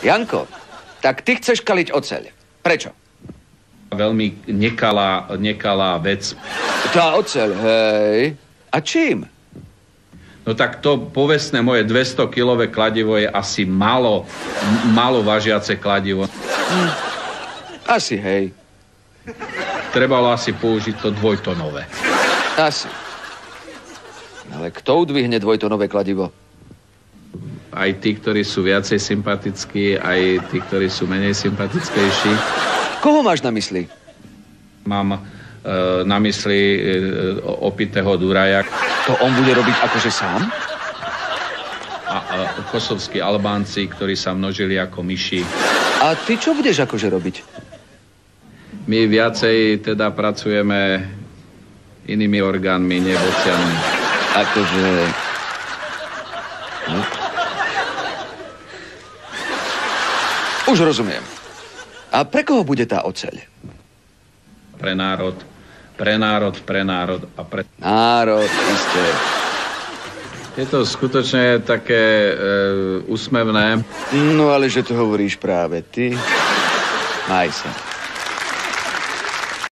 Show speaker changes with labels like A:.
A: Janko, tak ty chceš kaliť oceľ. Prečo?
B: Veľmi nekalá vec.
A: Tá oceľ, hej. A čím?
B: No tak to povestné moje 200-kilové kladivo je asi malo vážiace kladivo.
A: Asi, hej.
B: Trebalo asi použiť to dvojtonové.
A: Asi. Ale kto udvihne dvojtonové kladivo?
B: Aj tí, ktorí sú viacej sympatickí, aj tí, ktorí sú menej sympatickejší.
A: Koho máš na mysli?
B: Mám na mysli opitého Duraja.
A: To on bude robiť akože sám?
B: A kosovskí Albánci, ktorí sa množili ako myši.
A: A ty čo budeš akože robiť?
B: My viacej teda pracujeme inými orgánmi, nebociami.
A: Akože... No. Už rozumiem. A pre koho bude tá oceľ?
B: Pre národ a pre...
A: Národ, isté.
B: Je to skutočne také úsmevné.
A: No ale že to hovoríš práve ty. Maj sa.